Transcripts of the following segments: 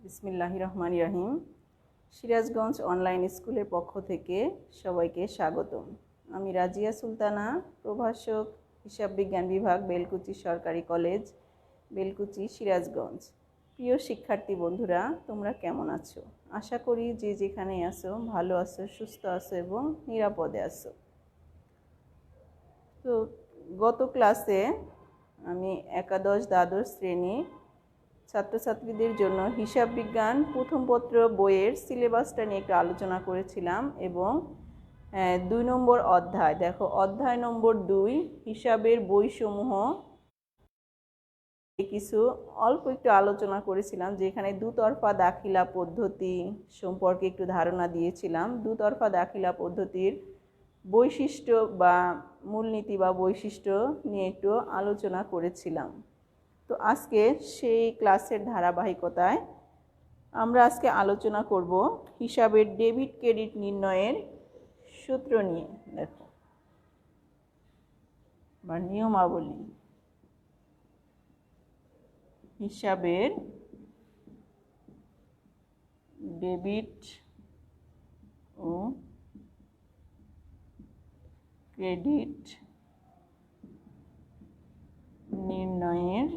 বিসমিল্লাহির রহমানির রহিম। সিরাজগঞ্জ অনলাইন স্কুলের পক্ষ থেকে সবাইকে স্বাগতম। আমি রাজিয়া সুলতানা, প্রভাষক, হিসাব বিজ্ঞান বিভাগ, বেলকুচি সরকারি কলেজ, বেলকুচি, সিরাজগঞ্জ। প্রিয় শিক্ষার্থী বন্ধুরা, তোমরা কেমন আছো? আশা করি যে যেখানে আছো ভালো আছো, সুস্থ আছো এবং নিরাপদে আছো। তো গত ক্লাসে আমি একাদশ দ্বাদশ শ্রেণী ছাত্রছাত্রীদের জন্য হিসাব বিজ্ঞান প্রথম পত্র বইয়ের সিলেবাসটা নিয়ে একটু আলোচনা করেছিলাম এবং 2 নম্বর অধ্যায়, দেখো অধ্যায় নম্বর 2 হিসাবের বইসমূহ কিছু অল্প একটু আলোচনা করেছিলাম, যেখানে দুতরফা দাখিলা পদ্ধতি সম্পর্কে একটু ধারণা দিয়েছিলাম। দুতরফা দাখিলা পদ্ধতির বৈশিষ্ট্য বা মূলনীতি বা বৈশিষ্ট্য নিয়ে একটু আলোচনা করেছিলাম। তো আজকে সেই ক্লাসের ধারাবাহিকতায় আমরা আজকে আলোচনা করব হিসাবের ডেবিট ক্রেডিট নির্ণয়ের সূত্র নিয়ে। দেখো বা নিয়মাবলী। হিসাবের ডেবিট ও ক্রেডিট নির্ণয়ের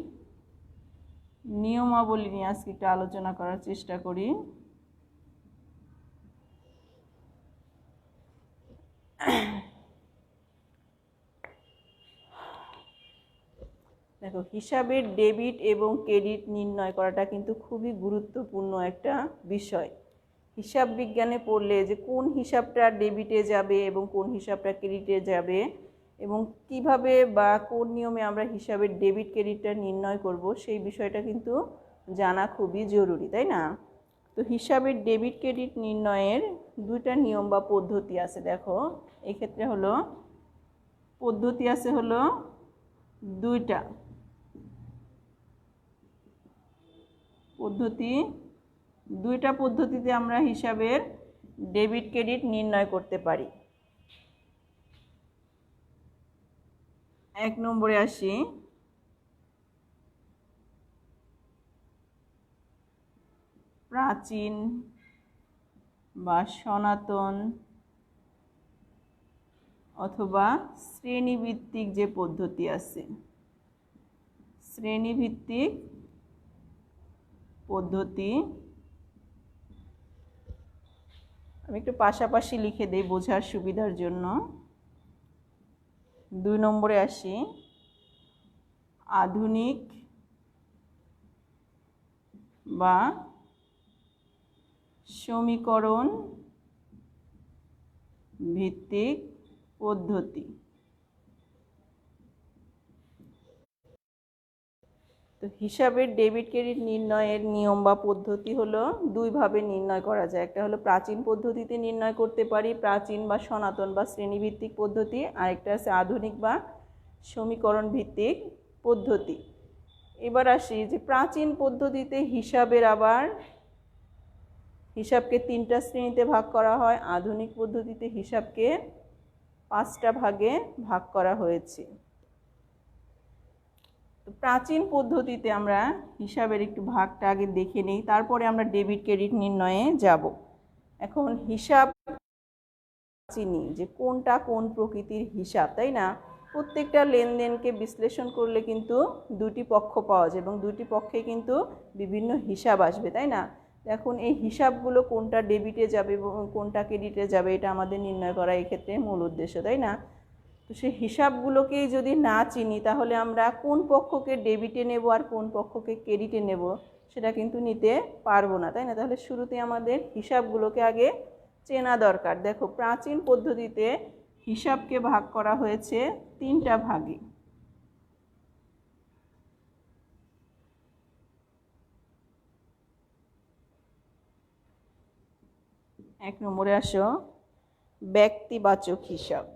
নিয়মাবলী নিয়ে আজকে একটু আলোচনা করার চেষ্টা করি। দেখো, হিসাবের ডেবিট এবং ক্রেডিট নির্ণয় করাটা কিন্তু খুবই গুরুত্বপূর্ণ একটা বিষয়। হিসাব বিজ্ঞানে পড়লে যে কোন হিসাবটা ডেবিটে যাবে এবং কোন হিসাবটা ক্রেডিটে যাবে এবং কিভাবে বা কোন নিয়মে আমরা হিসাবের ডেবিট ক্রেডিটটা নির্ণয় করব, সেই বিষয়টা কিন্তু জানা খুবই জরুরি, তাই না? তো হিসাবের ডেবিট ক্রেডিট নির্ণয়ের দুইটা নিয়ম বা পদ্ধতি আছে। দেখো, এক্ষেত্রে হলো পদ্ধতি আছে হলো দুইটা পদ্ধতিতে আমরা হিসাবের ডেবিট ক্রেডিট নির্ণয় করতে পারি। 1 নম্বরে আসি। প্রাচীন বা সনাতন অথবা শ্রেণীভিত্তিক যে পদ্ধতি আছে, শ্রেণীভিত্তিক পদ্ধতি। আমি একটু পাশাপাশি লিখে দেই বোঝার সুবিধার জন্য। 2 নম্বরে আসি। আধুনিক বা সমীকরণ ভিত্তিক পদ্ধতি। তো হিসাবের ডেবিট ক্রেডিট নির্ণয়ের নিয়ম বা পদ্ধতি হলো দুইভাবে নির্ণয় করা যায়। একটা হলো প্রাচীন পদ্ধতিতে নির্ণয় করতে পারি, প্রাচীন বা সনাতন বা শ্রেণীভিত্তিক পদ্ধতি। আরেকটা আছে আধুনিক বা সমীকরণ ভিত্তিক পদ্ধতি। এবার আসি যে প্রাচীন পদ্ধতিতে হিসাবকে 3টা শ্রেণীতে ভাগ করা হয়। আধুনিক পদ্ধতিতে হিসাবকে 5টা ভাগে ভাগ করা হয়েছে। প্রাচীন পদ্ধতিতে আমরা হিসাবের একটু ভাগটা আগে দেখে নিই, তারপরে আমরা ডেবিট ক্রেডিট নির্ণয়ে যাব। এখন হিসাব চিনি যে কোনটা কোন প্রকৃতির হিসাব, তাই না? প্রত্যেকটা লেনদেনকে বিশ্লেষণ করলে কিন্তু দুটি পক্ষ পাওয়া যায় এবং দুটি পক্ষে কিন্তু বিভিন্ন হিসাব আসবে, তাই না? এখন এই হিসাবগুলো কোনটা ডেবিটে যাবে এবং কোনটা ক্রেডিটে যাবে, এটা আমাদের নির্ণয় করা এক্ষেত্রে মূল উদ্দেশ্য, তাই না? তো সেই হিসাবগুলোকেই যদি না চিনি, তাহলে আমরা কোন পক্ষকে ডেবিটে নেব আর কোন পক্ষকে ক্রেডিটে নেব সেটা কিন্তু নিতে পারবো না, তাই না? তাহলে শুরুতে আমাদের হিসাবগুলোকে আগে চেনা দরকার। দেখো, প্রাচীন পদ্ধতিতে হিসাবকে ভাগ করা হয়েছে 3টা ভাগে। এক নম্বরে আসো, ব্যক্তিবাচক হিসাব।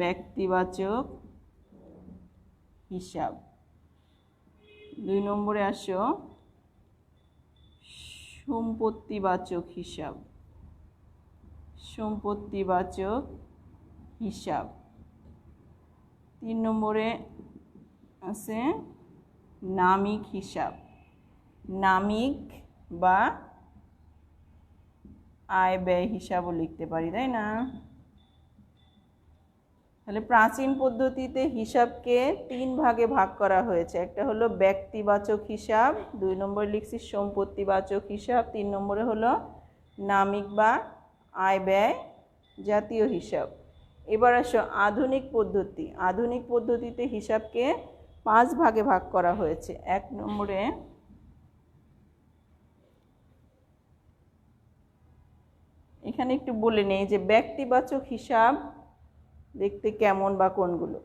ব্যক্তিবাচক হিসাব। 2 নম্বরে আসো, সম্পত্তিবাচক হিসাব। সম্পত্তিবাচক হিসাব। 3 নম্বরে আছে নামিক হিসাব, নামিক বা আয় ব্যয় হিসাবও লিখতে পারি, তাই না? তাহলে প্রাচীন পদ্ধতিতে হিসাবকে 3 ভাগে ভাগ করা হয়েছে। একটা হলো ব্যক্তিবাচক হিসাব, 2 নম্বরে লিখছি সম্পত্তিবাচক হিসাব, 3 নম্বরে হলো নামিক বা আয় ব্যয় জাতীয় হিসাব। এবার আসো আধুনিক পদ্ধতি। আধুনিক পদ্ধতিতে হিসাবকে 5 ভাগে ভাগ করা হয়েছে। 1 নম্বরে এখানে একটু বলে নেই যে ব্যক্তিবাচক হিসাব দেখতে কেমন বা কোনগুলো।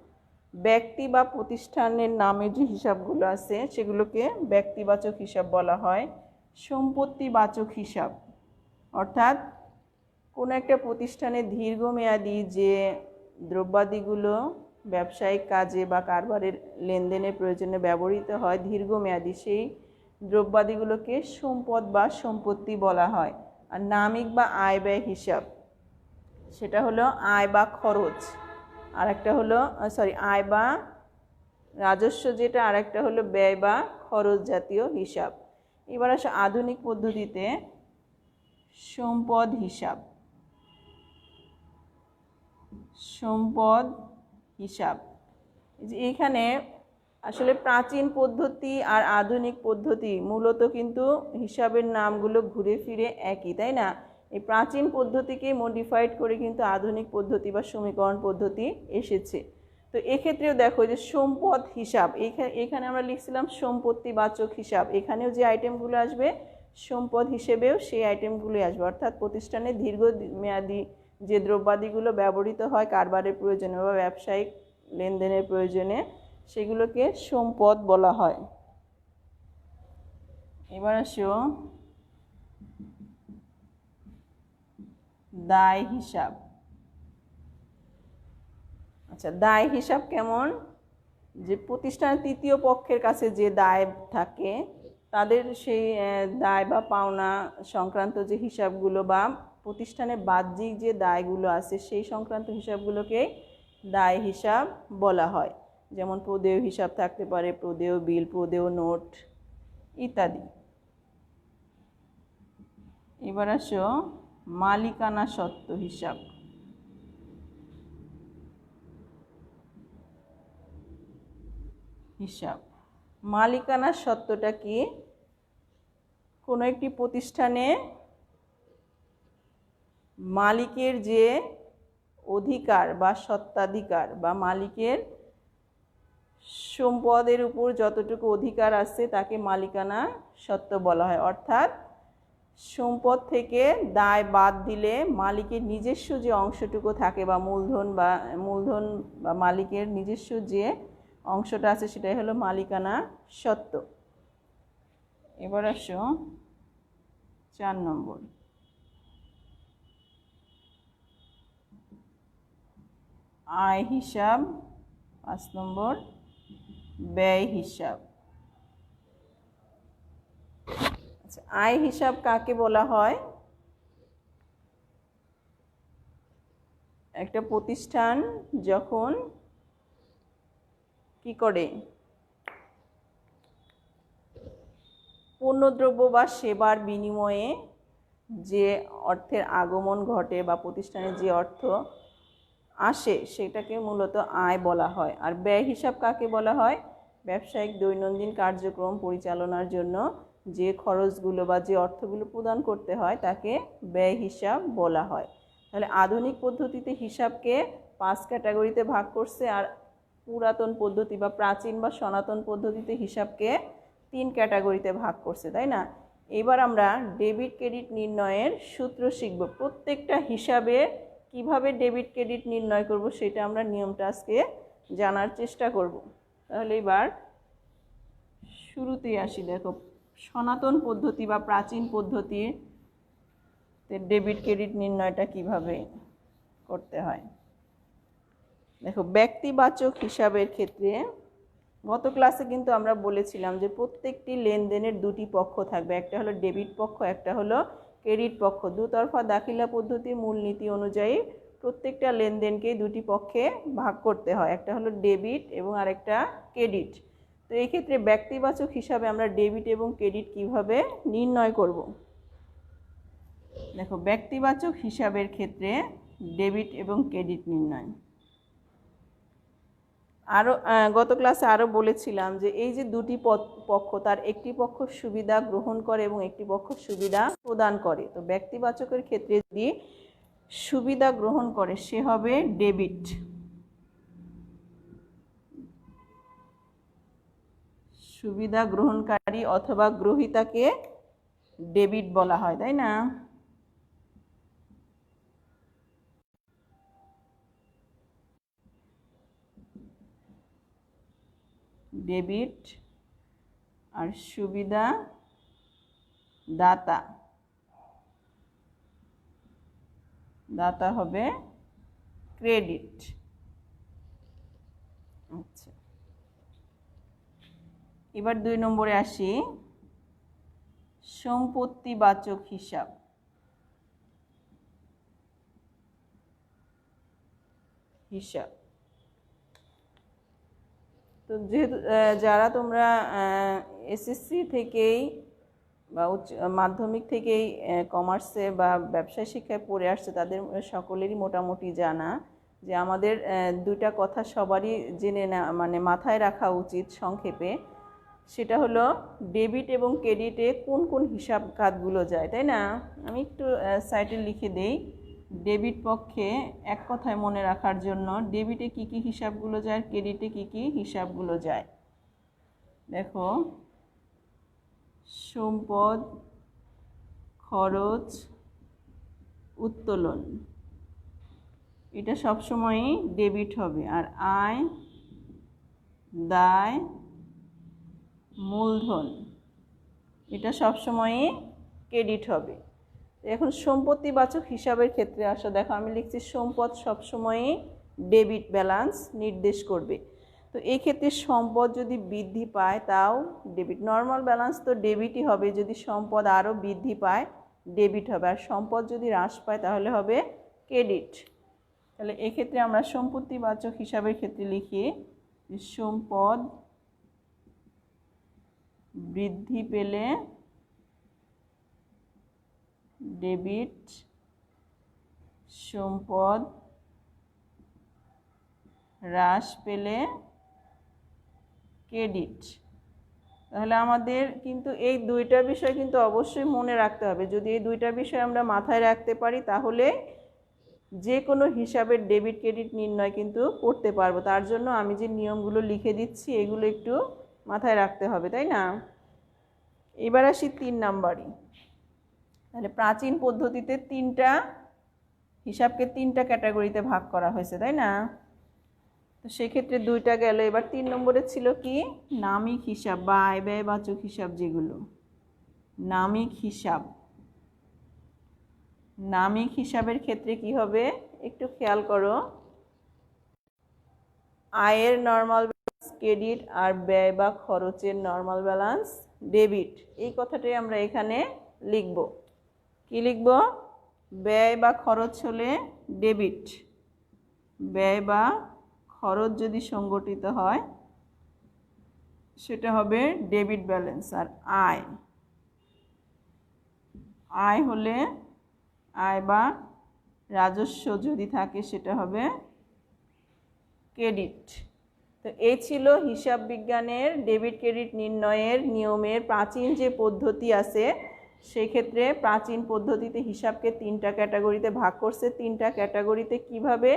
ব্যক্তি বা প্রতিষ্ঠানের নামে যে হিসাবগুলো আছে সেগুলোকে ব্যক্তিবাচক হিসাব বলা হয়। সম্পত্তিবাচক হিসাব অর্থাৎ কোনো একটা প্রতিষ্ঠানে দীর্ঘমেয়াদী যে দ্রব্যাদিগুলো ব্যবসায়িক কাজে বা কারবারের লেনদেনের প্রয়োজনে ব্যবহৃত হয় দীর্ঘমেয়াদী, সেই দ্রব্যাদিগুলোকে সম্পদ বা সম্পত্তি বলা হয়। আর নামিক বা আয় ব্যয় হিসাব সেটা হলো আয় বা খরচ, আর একটা হলো আয় বা রাজস্ব যেটা, আর একটা হলো ব্যয় বা খরচ জাতীয় হিসাব। এবার আসে আধুনিক পদ্ধতিতে সম্পদ হিসাব। সম্পদ হিসাব এখানে আসলে প্রাচীন পদ্ধতি আর আধুনিক পদ্ধতি মূলত কিন্তু হিসাবের নামগুলো ঘুরে ফিরে একই, তাই না? এই প্রাচীন পদ্ধতিকে মডিফাইড করে কিন্তু আধুনিক পদ্ধতি বা সমীকরণ পদ্ধতি এসেছে। তো এক্ষেত্রেও দেখো যে সম্পদ হিসাব, এখানে আমরা লিখছিলাম সম্পত্তিবাচক হিসাব, এখানেও যে আইটেমগুলো আসবে সম্পদ হিসেবেও সেই আইটেমগুলোই আসবে। অর্থাৎ প্রতিষ্ঠানের দীর্ঘমেয়াদী যে দ্রব্যাদিগুলো ব্যবহৃত হয় কারবারের প্রয়োজনে বা ব্যবসায়িক লেনদেনের প্রয়োজনে সেগুলোকে সম্পদ বলা হয়। এবার আসো দায় হিসাব। আচ্ছা, দায় হিসাব কেমন? যে প্রতিষ্ঠানের তৃতীয় পক্ষের কাছে যে দায় থাকে তাদের সেই দায় বা পাওনা সংক্রান্ত যে হিসাবগুলো বা প্রতিষ্ঠানের বাহ্যিক যে দায়গুলো আছে সেই সংক্রান্ত হিসাবগুলোকে দায় হিসাব বলা হয়। যেমন প্রদেয় হিসাব থাকতে পারে, প্রদেয় বিল, প্রদেয় নোট ইত্যাদি। এবার আসো মালিকানা সত্ত্ব হিসাব। মালিকানা সত্ত্বটা কি? কোনো একটি প্রতিষ্ঠানে মালিকের যে অধিকার বা সত্ত্বাধিকার বা মালিকের সম্পদের উপর যতটুকু অধিকার আছে তাকে মালিকানা সত্ত্ব বলা হয়। অর্থাৎ সম্পদ থেকে দায় বাদ দিলে মালিকের নিজস্ব যে অংশটুকু থাকে বা মূলধন বা মালিকের নিজস্ব যে অংশটা আছে সেটাই হলো মালিকানা সত্ত্ব। এবার আসো 4 নম্বর আয় হিসাব, 5 নম্বর ব্যয় হিসাব। আচ্ছা, আয় হিসাব কাকে বলা হয়? একটা প্রতিষ্ঠান যখন কি করে পণ্যদ্রব্য বা সেবার বিনিময়ে যে অর্থের আগমন ঘটে বা প্রতিষ্ঠানে যে অর্থ আসে সেটাকে মূলত আয় বলা হয়। আর ব্যয় হিসাব কাকে বলা হয়? ব্যবসায়িক দৈনন্দিন কার্যক্রম পরিচালনার জন্য যে খরচগুলো বা যে অর্থগুলো প্রদান করতে হয় তাকে ব্যয় হিসাব বলা হয়। তাহলে আধুনিক পদ্ধতিতে হিসাবকে 5 ক্যাটাগরিতে ভাগ করছে, আর পুরাতন পদ্ধতি বা প্রাচীন বা সনাতন পদ্ধতিতে হিসাবকে 3 ক্যাটাগরিতে ভাগ করছে, তাই না? এবার আমরা ডেবিট ক্রেডিট নির্ণয়ের সূত্র শিখব। প্রত্যেকটা হিসাবে কিভাবে ডেবিট ক্রেডিট নির্ণয় করব সেটা আমরা নিয়মটা আজকে জানার চেষ্টা করব। তাহলে এবার শুরুতেই আসি। দেখো সনাতন পদ্ধতি বা প্রাচীন পদ্ধতিতে ডেবিট ক্রেডিট নির্ণয়টা কিভাবে করতে হয়। দেখো ব্যক্তিবাচক হিসাবের ক্ষেত্রে গত ক্লাসে কিন্তু আমরা বলেছিলাম যে প্রত্যেকটি লেনদেনের 2টি পক্ষ থাকবে, একটা হলো ডেবিট পক্ষ, একটা হলো ক্রেডিট পক্ষ। দুতরফা দাখিলা পদ্ধতির মূলনীতি অনুযায়ী প্রত্যেকটা লেনদেনকে 2টি পক্ষে ভাগ করতে হয়, একটা হলো ডেবিট এবং আরেকটা ক্রেডিট। তো এই ক্ষেত্রে ব্যক্তিবাচক হিসাবে আমরা ডেবিট এবং ক্রেডিট কিভাবে নির্ণয় করব? দেখো, ব্যক্তিবাচক হিসাবের ক্ষেত্রে ডেবিট এবং ক্রেডিট নির্ণয় আরও গত ক্লাসে আরও বলেছিলাম যে এই যে দুটি পক্ষ, তার একটি পক্ষ সুবিধা গ্রহণ করে এবং একটি পক্ষ সুবিধা প্রদান করে। তো ব্যক্তিবাচকের ক্ষেত্রে যদি সুবিধা গ্রহণ করে সে হবে ডেবিট, সুবিধা গ্রহণকারী অথবা গ্রহীতাকে ডেবিট বলা হয়, তাই না? ডেবিট। আর সুবিধা দাতা, দাতা হবে ক্রেডিট। আচ্ছা, এবার 2 নম্বরে আসি, সম্পত্তিবাচক হিসাব। তো যেহেতু যারা তোমরা এসএসসি থেকেই বা উচ্চ মাধ্যমিক থেকেই কমার্সে বা ব্যবসায় শিক্ষায় পড়ে আসছে, তাদের সকলেরই মোটামুটি জানা যে আমাদের দুইটা কথা সবারই জেনে না, মানে মাথায় রাখা উচিত সংক্ষেপে। সেটা হলো ডেবিট এবং ক্রেডিটে কোন কোন হিসাব খাতগুলো যায়, তাই না? আমি একটু সাইটে লিখে দেই। ডেবিট পক্ষে এক কথায় মনে রাখার জন্য ডেবিটে কি কি হিসাবগুলো যায়, ক্রেডিটে কি কি হিসাবগুলো যায়। দেখো, সম্পদ, খরচ, উত্তোলন, এটা সবসময়ই ডেবিট হবে। আর আয়, দায়, মূলধন, এটা সবসময়ই ক্রেডিট হবে। এখন সম্পত্তিবাচক হিসাবের ক্ষেত্রে আসা, দেখো আমি লিখছি সম্পদ সবসময়ই ডেবিট ব্যালেন্স নির্দেশ করবে। তো এই ক্ষেত্রে সম্পদ যদি বৃদ্ধি পায় তাও ডেবিট। নর্মাল ব্যালেন্স তো ডেবিটই হবে, যদি সম্পদ আরও বৃদ্ধি পায় ডেবিট হবে, আর সম্পদ যদি হ্রাস পায় তাহলে হবে ক্রেডিট। তাহলে এক্ষেত্রে আমরা সম্পত্তিবাচক হিসাবের ক্ষেত্রে লিখি সম্পদ বৃদ্ধি পেলে ডেবিট, সম্পদ হ্রাস পেলে ক্রেডিট। তাহলে আমাদের কিন্তু এই দুইটা বিষয় কিন্তু অবশ্যই মনে রাখতে হবে। যদি এই দুইটা বিষয় আমরা মাথায় রাখতে পারি তাহলে যে কোনো হিসাবের ডেবিট ক্রেডিট নির্ণয় কিন্তু করতে পারবো। তার জন্য আমি যে নিয়মগুলো লিখে দিচ্ছি এগুলো একটু মাথায় রাখতে হবে, তাই না? এবার আসি 3 নাম্বারই। তাহলে প্রাচীন পদ্ধতিতে হিসাবকে তিনটা ক্যাটাগরিতে ভাগ করা হয়েছে, তাই না? তো সেক্ষেত্রে 2টা গেল। এবার 3 নম্বরে ছিল কি, নামিক হিসাব বা আয় ব্যয়বাচক হিসাব। যেগুলো নামিক হিসাব, নামিক হিসাবের ক্ষেত্রে কি হবে একটু খেয়াল করো। আয়ের নর্মাল ব্যালেন্স ক্রেডিট আর ব্যয় বা খরচের নর্মাল ব্যালেন্স ডেবিট। এই কথাটাই আমরা এখানে লিখব। কি লিখব? ব্যয় বা খরচ হলে ডেবিট, ব্যয় বা খরচ যদি সংগঠিত হয় সেটা হবে ডেবিট ব্যালেন্স। আর আয় হলে, আয় বা রাজস্ব যদি থাকে সেটা হবে ক্রেডিট। তো এই ছিল হিসাব বিজ্ঞানের ডেবিট ক্রেডিট নির্ণয়ের নিয়মের প্রাচীন যে পদ্ধতি আছে। সেই ক্ষেত্রে প্রাচীন পদ্ধতিতে হিসাবকে 3টা ক্যাটাগরিতে ভাগ করছে। 3টা ক্যাটাগরিতে কিভাবে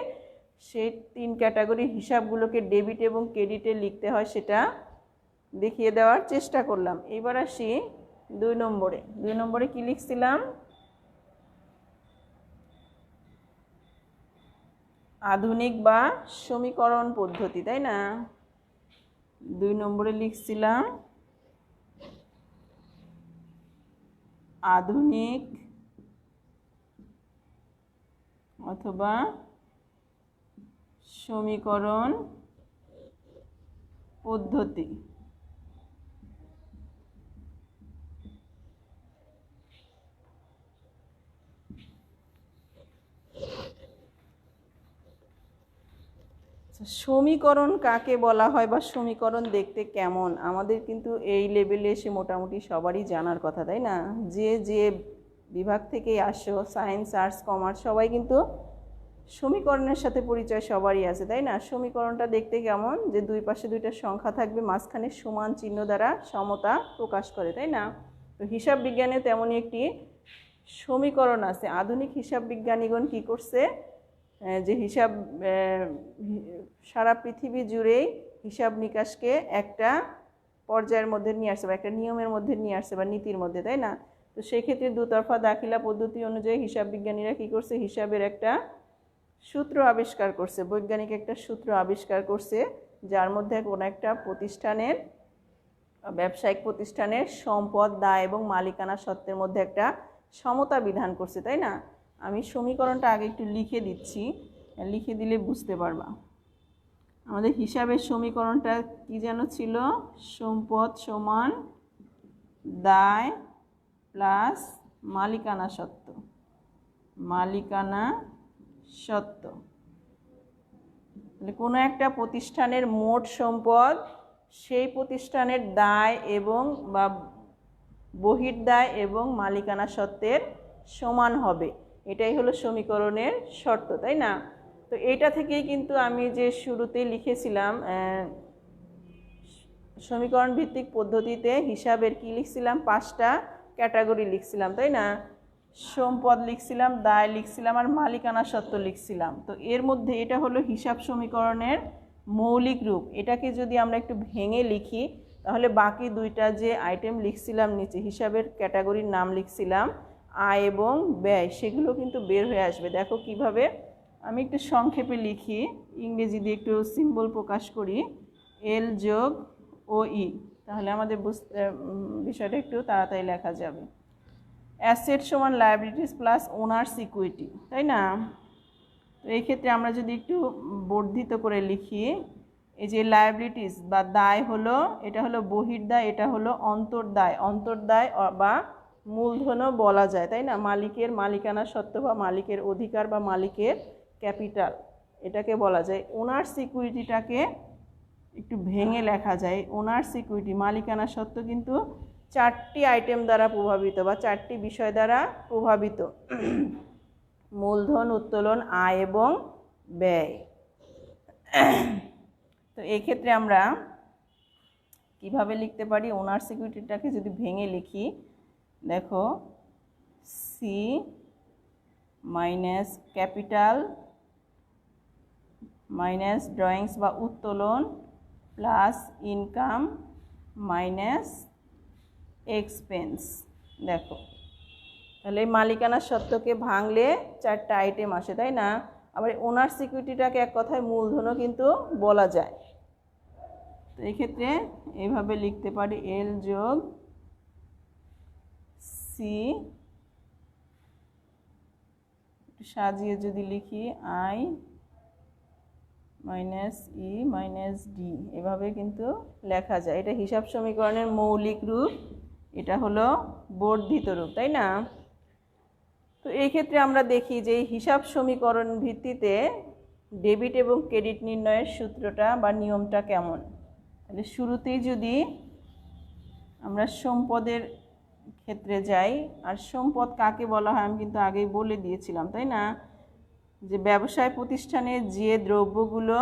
সেই 3 ক্যাটাগরির হিসাবগুলোকে ডেবিট এবং ক্রেডিটে লিখতে হয় সেটা দেখিয়ে দেওয়ার চেষ্টা করলাম। এবার আসি 2 নম্বরে। 2 নম্বরে কি লিখছিলাম? আধুনিক বা সমীকরণ পদ্ধতি, তাই না? 2 নম্বরে লিখছিলাম আধুনিক অথবা সমীকরণ পদ্ধতি। সমীকরণ কাকে বলা হয় বা সমীকরণ দেখতে কেমন আমাদের কিন্তু এই লেভেলে এসে মোটামুটি সবারই জানার কথা, তাই না? যে যে বিভাগ থেকেই আসো, সায়েন্স, আর্টস, কমার্স, সবাই কিন্তু সমীকরণের সাথে পরিচয় সবারই আছে, তাই না? সমীকরণটা দেখতে কেমন, যে দুই পাশে দুইটা সংখ্যা থাকবে, মাঝখানে সমান চিহ্ন দ্বারা সমতা প্রকাশ করে, তাই না? তো হিসাব বিজ্ঞানে তেমনই একটি সমীকরণ আছে। আধুনিক হিসাব বিজ্ঞানীগণ কী করছে, যে হিসাব সারা পৃথিবী জুড়েই হিসাব নিকাশকে একটা পর্যায়ের মধ্যে নিয়ে আসছে বা একটা নিয়মের মধ্যে নিয়ে আসছে বা নীতির মধ্যে, তাই না? তো সেক্ষেত্রে দুতরফা দাখিলা পদ্ধতি অনুযায়ী হিসাব বিজ্ঞানীরা কী করছে, হিসাবের একটা সূত্র আবিষ্কার করছে, বৈজ্ঞানিক একটা সূত্র আবিষ্কার করছে, যার মধ্যে কোনো একটা প্রতিষ্ঠানের, ব্যবসায়িক প্রতিষ্ঠানের সম্পদ, দায় এবং মালিকানা সত্ত্বের মধ্যে একটা সমতা বিধান করছে, তাই না? আমি সমীকরণটা আগে একটু লিখে দিচ্ছি, লিখে দিলে বুঝতে পারবা। আমাদের হিসাবের সমীকরণটা কি যেন ছিল, সম্পদ সমান দায় প্লাস মালিকানা সত্ত্ব, মালিকানা সত্ত্ব। কোনো একটা প্রতিষ্ঠানের মোট সম্পদ সেই প্রতিষ্ঠানের দায় এবং বা বহির্দায় এবং মালিকানা সত্ত্বের সমান হবে, এটাই হলো সমীকরণের শর্ত, তাই না? তো এটা থেকেই কিন্তু আমি যে শুরুতেই লিখেছিলাম, সমীকরণ ভিত্তিক পদ্ধতিতে হিসাবের কি লিখছিলাম, 5টা ক্যাটাগরি লিখছিলাম, তাই না? সম্পদ লিখছিলাম, দায় লিখছিলাম, আর মালিকানা সত্ত্ব লিখছিলাম। তো এর মধ্যে এটা হলো হিসাব সমীকরণের মৌলিক রূপ। এটাকে যদি আমরা একটু ভেঙে লিখি, তাহলে বাকি দুইটা যে আইটেম লিখছিলাম নিচে, হিসাবের ক্যাটাগরির নাম লিখছিলাম, আয় এবং ব্যয়, সেগুলো কিন্তু বের হয়ে আসবে। দেখো কিভাবে, আমি একটু সংক্ষেপে লিখি, ইংরেজি দিয়ে একটু সিম্বল প্রকাশ করি, এল যোগ ও ই, তাহলে আমাদের বিষয়টা একটু তাড়াতাড়ি লেখা যাবে। অ্যাসেট সমান লায়াবিলিটিস প্লাস ওনার্স ইকুইটি, তাই না? তো এই ক্ষেত্রে আমরা যদি একটু বর্ধিত করে লিখি, এই যে লায়াবিলিটিস বা দায় হলো, এটা হলো বহির্দায়, এটা হলো অন্তর্দায়। অন্তর্দায় বা মূলধনও বলা যায়, তাই না? মালিকের মালিকানা সত্ত্ব বা মালিকের অধিকার বা মালিকের ক্যাপিটাল, এটাকে বলা যায়। ওনার্স ইকুইটিটাকে একটু ভেঙে লেখা যায়। ওনার্স ইকুইটি, মালিকানা সত্ত্ব কিন্তু 4টি আইটেম দ্বারা প্রভাবিত বা 4টি বিষয় দ্বারা প্রভাবিত, মূলধন, উত্তোলন, আয় এবং ব্যয়। তো এই ক্ষেত্রে আমরা কিভাবে লিখতে পারি, ওনার সিকিউরিটিটাকে যদি ভেঙে লিখি, দেখো C minus capital minus drawings বা উত্তোলন প্লাস ইনকাম মাইনাস এক্সপেন্স। দেখো তাহলে এই মালিকানা সত্ত্বকে ভাঙলে 4টা আইটেম আসে, তাই না? আবার ওনার সিকিউরিটিটাকে এক কথায় মূলধনও কিন্তু বলা যায়। তো এই ক্ষেত্রে এইভাবে লিখতে পারি, এল যোগ সি, সাজিয়ে যদি লিখি I minus E minus D, এভাবে কিন্তু লেখা যায়। এটা হিসাব সমীকরণের মৌলিক রূপ, এটা হলো বর্ধিত রূপ, তাই না? তো এই ক্ষেত্রে আমরা দেখি যে হিসাব সমীকরণ ভিত্তিতে ডেবিট এবং ক্রেডিট নির্ণয়ের সূত্রটা বা নিয়মটা কেমন। তাহলে শুরুতেই যদি আমরা সম্পদের ক্ষেত্রে যাই, আর সম্পদ কাকে বলা হয় আমি কিন্তু আগেই বলে দিয়েছিলাম, তাই না? যে ব্যবসায় প্রতিষ্ঠানে যে দ্রব্যগুলো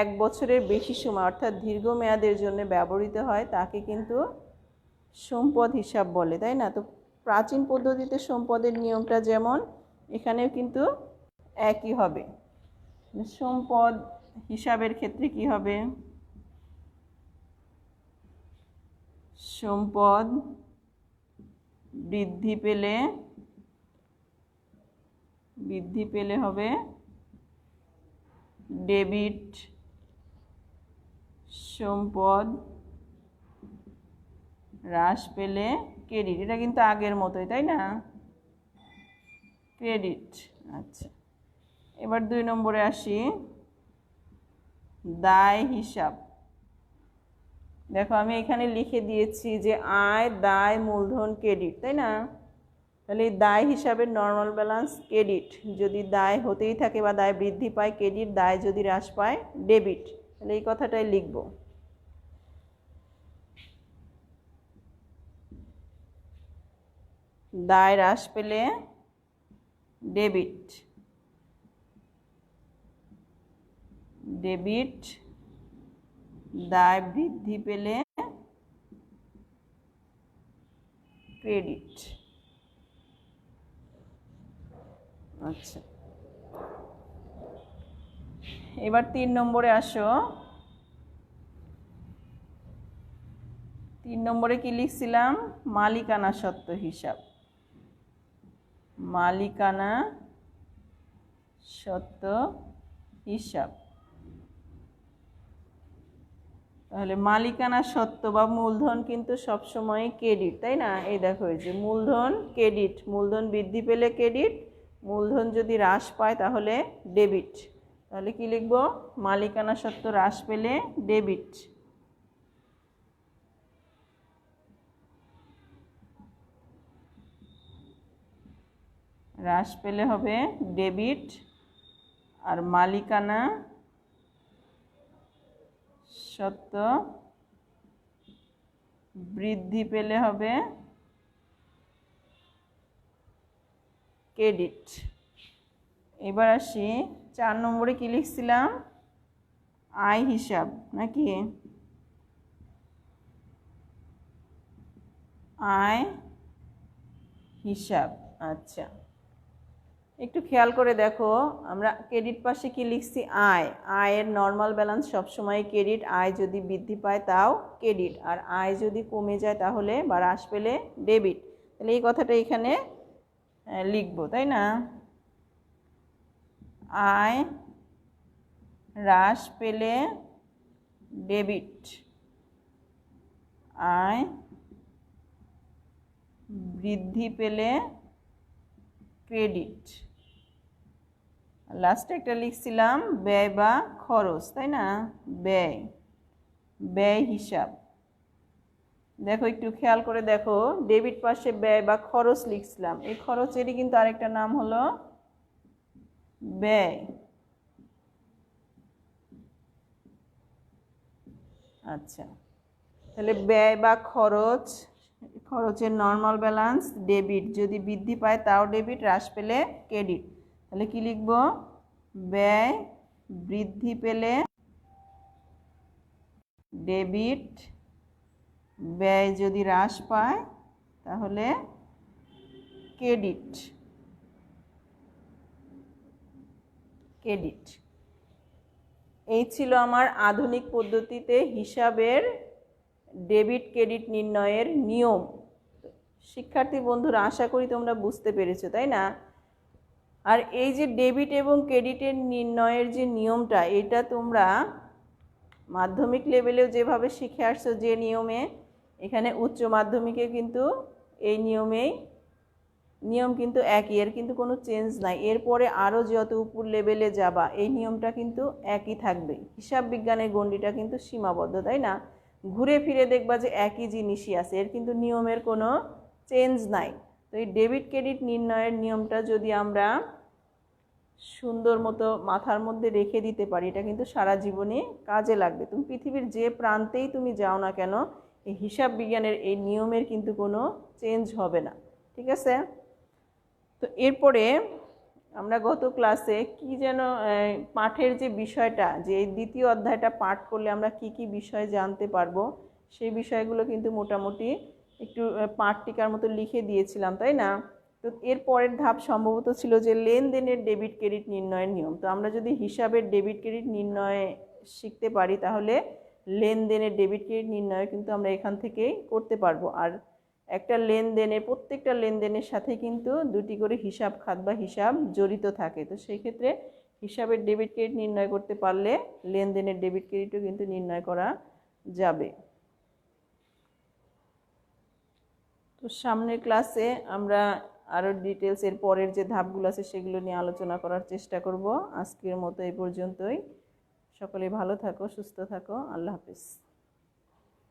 1 বছরের বেশি সময় অর্থাৎ দীর্ঘমেয়াদের জন্য ব্যবহৃত হয় তাকে কিন্তু সম্পদ হিসাব বলে, তাই না? তো প্রাচীন পদ্ধতিতে সম্পদের নিয়মটা যেমন, এখানেও কিন্তু একই হবে। সম্পদ হিসাবের ক্ষেত্রে কি হবে, সম্পদ বৃদ্ধি পেলে হবে ডেবিট, সম্পদ হ্রাস পেলে ক্রেডিট। এটা কিন্তু আগের মতোই, তাই না? ক্রেডিট। আচ্ছা, এবার 2 নম্বরে আসি, দায় হিসাব। দেখো আমি এখানে লিখে দিয়েছি যে আয়, দায়, মূলধন, ক্রেডিট, তাই না? তাহলে এই দায় হিসাবের নর্মাল ব্যালেন্স ক্রেডিট, যদি দায় হতেই থাকে বা দায় বৃদ্ধি পায় ক্রেডিট, দায় যদি হ্রাস পায় ডেবিট। তাহলে এই কথাটাই লিখব। দায় হ্রাস পেলে ডেবিট, ডেবিট। দায় বৃদ্ধি পেলে ক্রেডিট। আচ্ছা, এবার 3 নম্বরে আসো। 3 নম্বরে কি লিখছিলাম? মালিকানা সত্ত্ব হিসাব। মালিকানা সত্ত্ব হিসাব। তাহলে মালিকানা সত্ত্ব বা মূলধন কিন্তু সবসময় ক্রেডিট, তাই না? এই দেখো, এই যে মূলধন ক্রেডিট, মূলধন বৃদ্ধি পেলে ক্রেডিট, মূলধন যদি হ্রাস পায় তাহলে ডেবিট। তাহলে কি লিখব? মালিকানা সত্ত্ব হ্রাস পেলে ডেবিট। হ্রাস পেলে হবে ডেবিট, আর মালিকানা সত্ত্ব বৃদ্ধি পেলে হবে ক্রেডিট। এবার আসি 4 নম্বরে কি লিখছিলাম? আয় হিসাব নাকি? আয় হিসাব। আচ্ছা, একটু খেয়াল করে দেখো, আমরা ক্রেডিট পাশে কি লিখছি? আয়। আয়ের নর্মাল ব্যালেন্স সবসময় ক্রেডিট, আয় যদি বৃদ্ধি পায় তাও ক্রেডিট, আর আয় যদি কমে যায় তাহলে বা হ্রাস পেলে ডেবিট। তাহলে এই কথাটা এখানে লিখবো, তাই না? আয় হ্রাস পেলে ডেবিট, আয় বৃদ্ধি পেলে ক্রেডিট। লাস্টে একটা লিখছিলাম ব্যয় বা খরচ, তাই না? ব্যয়, ব্যয় হিসাব। দেখো, একটু খেয়াল করে দেখো, ডেবিট পাশে ব্যয় বা খরচ লিখছিলাম, এই খরচেরই কিন্তু আরেকটা নাম হলো ব্যয়। আচ্ছা, তাহলে ব্যয় বা খরচ, খরচের নর্মাল ব্যালেন্স ডেবিট, যদি বৃদ্ধি পায় তাও ডেবিট, হ্রাস পেলে ক্রেডিট। তাহলে কি লিখব? ব্যয় বৃদ্ধি পেলে ডেবিট, ব্যয় যদি হ্রাস পায় তাহলে ক্রেডিট। ক্রেডিট। এই ছিল আমার আধুনিক পদ্ধতিতে হিসাবের ডেবিট ক্রেডিট নির্ণয়ের নিয়ম। শিক্ষার্থী বন্ধুরা, আশা করি তোমরা বুঝতে পেরেছো, তাই না? আর এই যে ডেবিট এবং ক্রেডিটের নির্ণয়ের যে নিয়মটা, এটা তোমরা মাধ্যমিক লেভেলেও যেভাবে শিখে আসছো যে নিয়মে, এখানে উচ্চ মাধ্যমিকে কিন্তু এই নিয়ম কিন্তু একই, এর কিন্তু কোনো চেঞ্জ নাই। এরপরে আরও যত উপর লেভেলে যাবা এই নিয়মটা কিন্তু একই থাকবে। হিসাব বিজ্ঞানের গণ্ডিটা কিন্তু সীমাবদ্ধ, তাই না? ঘুরে ফিরে দেখবা যে একই জিনিসই আছে, এর কিন্তু নিয়মের কোনো চেঞ্জ নাই। তো এই ডেবিট ক্রেডিট নির্ণয়ের নিয়মটা যদি আমরা সুন্দর মতো মাথার মধ্যে রেখে দিতে পারি, এটা কিন্তু সারা জীবনে কাজে লাগবে। তুমি পৃথিবীর যে প্রান্তেই তুমি যাও না কেন, এই হিসাব বিজ্ঞানের এই নিয়মের কিন্তু কোনো চেঞ্জ হবে না, ঠিক আছে? তো এরপরে আমরা গত ক্লাসে কি যেন পাঠের যে বিষয়টা, যে এই দ্বিতীয় অধ্যায়টা পাঠ করলে আমরা কি কি বিষয় জানতে পারবো, সেই বিষয়গুলো কিন্তু মোটামুটি একটু পাঠ টিকার মতো লিখে দিয়েছিলাম, তাই না? তো এর পরের ধাপ সম্ভবত ছিল যে লেনদেনের ডেবিট ক্রেডিট নির্ণয়ের নিয়ম। তো আমরা যদি হিসাবের ডেবিট ক্রেডিট নির্ণয় শিখতে পারি তাহলে লেনদেনের ডেবিট ক্রেডিট নির্ণয় কিন্তু আমরা এখান থেকেই করতে পারবো। আর একটা লেনদেনের, প্রত্যেকটা লেনদেনের সাথে কিন্তু দুটি করে হিসাব খাত বা হিসাব জড়িত থাকে। তো সেই ক্ষেত্রে হিসাবের ডেবিট ক্রেডিট নির্ণয় করতে পারলে লেনদেনের ডেবিট ক্রেডিটও কিন্তু নির্ণয় করা যাবে। তো সামনের ক্লাসে আমরা আরও ডিটেলস এর পরের যে ধাপগুলো আছে সেগুলো নিয়ে আলোচনা করার চেষ্টা করব। আজকের মতো এই পর্যন্তই। সকলে ভালো থাকো, সুস্থ থাকো। আল্লাহ হাফেজ।